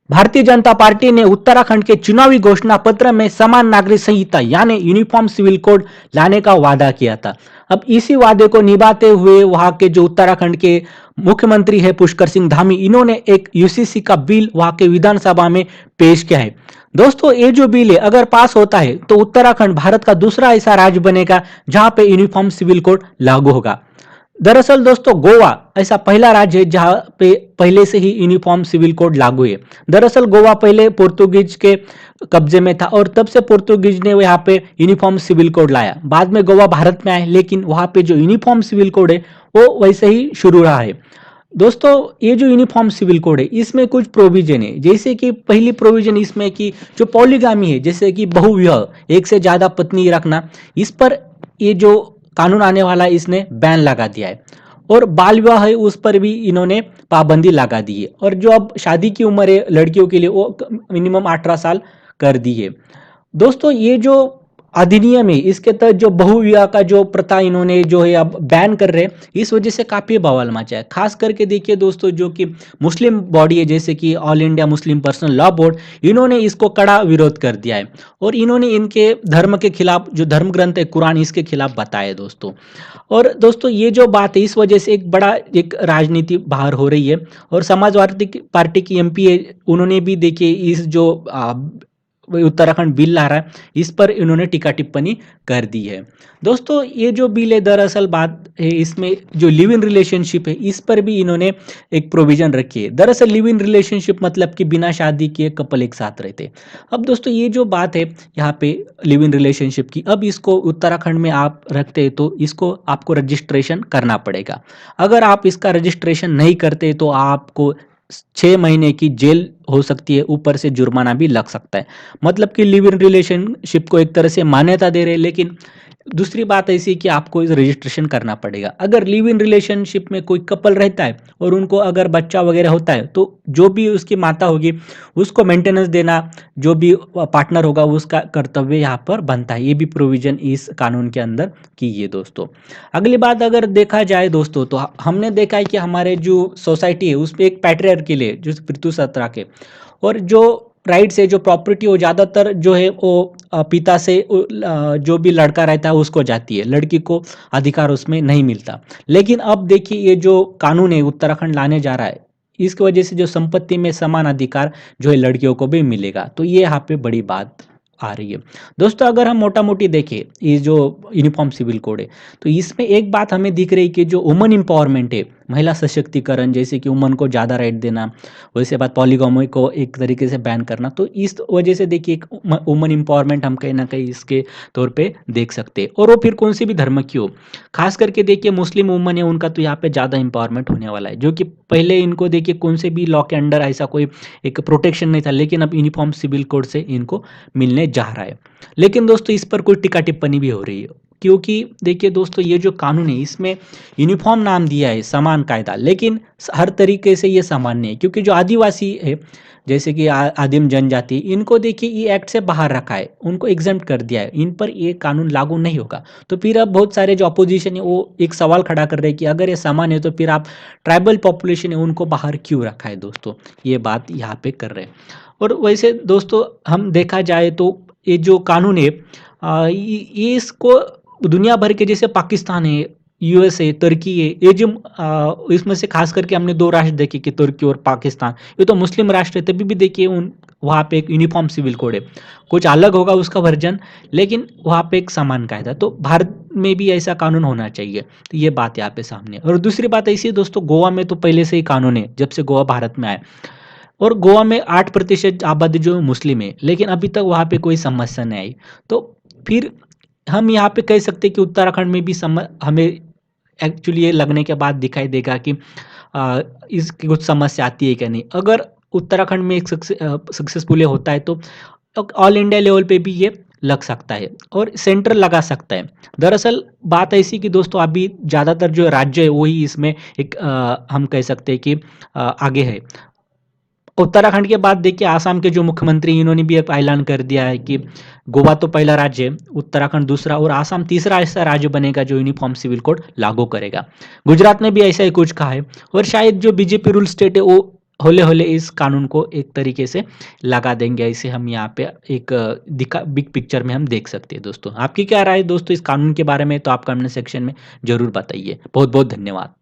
Bharatiya Janata party ने उत्तराखंड के चुनावी घोषणा पत्र में समान नागरिक संहिता यानी यूनिफॉर्म सिविल कोड लाने का वादा किया था। अब इसी वादे को निभाते हुए वहां के जो उत्तराखंड के मुख्यमंत्री है पुष्कर सिंह धामी, इन्होंने एक यूसीसी का बिल वहां के विधानसभा में पेश किया है। दोस्तों, ये जो बिल है अगर पास होता है तो उत्तराखंड भारत का दूसरा ऐसा राज्य बनेगा जहां पे यूनिफॉर्म सिविल कोड लागू होगा। दरअसल दोस्तों, गोवा ऐसा पहला राज्य है जहां पे पहले से ही यूनिफॉर्म सिविल कोड लागू है। दरअसल गोवा पहले पोर्तुगीज के कब्जे में था और तब से पोर्तुगीज ने यहाँ पे यूनिफॉर्म सिविल कोड लाया। बाद में गोवा भारत में आए, लेकिन वहां पे जो यूनिफॉर्म सिविल कोड है वो वैसे ही शुरू रहा है। दोस्तों, ये जो यूनिफॉर्म सिविल कोड है इसमें कुछ प्रोविजन है, जैसे कि पहली प्रोविजन इसमें कि जो पॉलीगामी है, जैसे कि बहुविवाह, एक से ज्यादा पत्नी रखना, इस पर ये जो कानून आने वाला है इसने बैन लगा दिया है। और बाल विवाह है उस पर भी इन्होंने पाबंदी लगा दी है। और जो अब शादी की उम्र है लड़कियों के लिए वो मिनिमम 18 साल कर दी है। दोस्तों, ये जो अधिनियम है इसके तहत जो बहुविवाह का जो प्रथा इन्होंने जो है अब बैन कर रहे हैं, इस वजह से काफी बवाल मचा है। खास करके देखिए दोस्तों, जो कि मुस्लिम बॉडी है जैसे कि all India Muslim personal law board, इन्होंने इसको कड़ा विरोध कर दिया है और इन्होंने इनके धर्म के खिलाफ, जो धर्म ग्रंथ है कुरान, इसके खिलाफ बताया दोस्तों। और दोस्तों, ये जो बात है इस वजह से एक बड़ा एक राजनीति बाहर हो रही है। और समाजवादी पार्टी की एमपी है, उन्होंने भी देखिए इस जो उत्तराखंड बिल ला रहा है इस पर इन्होंने टीका टिप्पणी कर दी है। दोस्तों, ये जो बिल है दरअसल बात है इसमें जो लिव इन रिलेशनशिप है इस पर भी इन्होंने एक प्रोविजन रखी है। दरअसल लिव इन रिलेशनशिप मतलब कि बिना शादी किए कपल एक साथ रहते हैं। अब दोस्तों, ये जो बात है यहाँ पे लिव इन रिलेशनशिप की, अब इसको उत्तराखंड में आप रखते हैं तो इसको आपको रजिस्ट्रेशन करना पड़ेगा। अगर आप इसका रजिस्ट्रेशन नहीं करते तो आपको 6 महीने की जेल हो सकती है, ऊपर से जुर्माना भी लग सकता है। मतलब कि लिव इन रिलेशनशिप को एक तरह से मान्यता दे रहे हैं, लेकिन दूसरी बात ऐसी है कि आपको इस रजिस्ट्रेशन करना पड़ेगा। अगर लिव इन रिलेशनशिप में कोई कपल रहता है और उनको अगर बच्चा वगैरह होता है तो जो भी उसकी माता होगी उसको मेंटेनेंस देना, जो भी पार्टनर होगा उसका कर्तव्य यहाँ पर बनता है। ये भी प्रोविजन इस कानून के अंदर की है दोस्तों। अगली बात अगर देखा जाए दोस्तों, तो हमने देखा है कि हमारे जो सोसाइटी है उस पर एक पैट्रियार्की है जो पृथ्वी सत्ता के, और जो राइट्स है, जो प्रॉपर्टी वो ज़्यादातर जो है वो पिता से जो भी लड़का रहता है उसको जाती है, लड़की को अधिकार उसमें नहीं मिलता। लेकिन अब देखिए ये जो कानून है उत्तराखंड लाने जा रहा है, इसकी वजह से जो संपत्ति में समान अधिकार जो है लड़कियों को भी मिलेगा, तो ये यहाँ पे बड़ी बात आ रही है। दोस्तों, अगर हम मोटा मोटी देखें ये जो यूनिफॉर्म सिविल कोड है, तो इसमें एक बात हमें दिख रही कि जो वुमन एम्पावरमेंट है, महिला सशक्तिकरण, जैसे कि वुमन को ज़्यादा राइट देना, वैसे बात पॉलीगॉमी को एक तरीके से बैन करना, तो इस वजह से देखिए एक वुमन एम्पावरमेंट हम कहीं ना कहीं इसके तौर पे देख सकते हैं। और वो फिर कौन सी भी धर्म की हो, खास करके देखिए मुस्लिम वुमन है उनका तो यहाँ पे ज़्यादा एम्पावरमेंट होने वाला है, जो कि पहले इनको देखिए कौन से भी लॉ के अंडर ऐसा कोई एक प्रोटेक्शन नहीं था, लेकिन अब यूनिफॉर्म सिविल कोड से इनको मिलने जा रहा है। लेकिन दोस्तों, इस पर कोई टीका टिप्पणी भी हो रही है, क्योंकि देखिए दोस्तों, ये जो कानून है इसमें यूनिफॉर्म नाम दिया है समान कायदा, लेकिन हर तरीके से ये समान नहीं है। क्योंकि जो आदिवासी है जैसे कि आदिम जनजाति, इनको देखिए ये एक्ट से बाहर रखा है, उनको एग्जम्प्ट कर दिया है, इन पर ये कानून लागू नहीं होगा। तो फिर अब बहुत सारे जो अपोजिशन है वो एक सवाल खड़ा कर रहे हैं कि अगर ये समान है तो फिर आप ट्राइबल पॉपुलेशन है उनको बाहर क्यों रखा है दोस्तों, ये बात यहाँ पे कर रहे हैं। और वैसे दोस्तों, हम देखा जाए तो ये जो कानून है ये इसको दुनिया भर के, जैसे पाकिस्तान है, यूएस है, तुर्की है, ये जो इसमें से खास करके हमने दो राष्ट्र देखे कि तुर्की और पाकिस्तान, ये तो मुस्लिम राष्ट्र है, तभी भी देखिए उन वहाँ पे एक यूनिफॉर्म सिविल कोड है। कुछ अलग होगा उसका वर्जन, लेकिन वहाँ पे एक समान कायदा। तो भारत में भी ऐसा कानून होना चाहिए, तो ये बात यहाँ पे सामने है। और दूसरी बात ऐसी है दोस्तों, गोवा में तो पहले से ही कानून है जब से गोवा भारत में आया, और गोवा में 8% आबादी जो मुस्लिम है, लेकिन अभी तक वहाँ पे कोई समस्या नहीं आई। तो फिर हम यहाँ पे कह सकते हैं कि उत्तराखंड में भी हमें एक्चुअली ये लगने के बाद दिखाई देगा कि इसकी कुछ समस्या आती है क्या नहीं। अगर उत्तराखंड में एक सक्सेसफुल होता है तो ऑल इंडिया लेवल पे भी ये लग सकता है और सेंटर लगा सकता है। दरअसल बात ऐसी कि दोस्तों, अभी ज़्यादातर जो राज्य है वही इसमें एक हम कह सकते हैं कि आगे है। उत्तराखंड के बाद देखिए आसाम के जो मुख्यमंत्री, इन्होंने भी अब ऐलान कर दिया है कि गोवा तो पहला राज्य है, उत्तराखंड दूसरा और आसाम तीसरा ऐसा राज्य बनेगा जो यूनिफॉर्म सिविल कोड लागू करेगा। गुजरात ने भी ऐसा ही कुछ कहा है। और शायद जो बीजेपी रूल स्टेट है वो होले होले इस कानून को एक तरीके से लगा देंगे, इसे हम यहाँ पे एक दिखा बिग पिक्चर में हम देख सकते हैं दोस्तों। आपकी क्या राय है दोस्तों इस कानून के बारे में? तो आप कमेंट सेक्शन में ज़रूर बताइए। बहुत-बहुत धन्यवाद।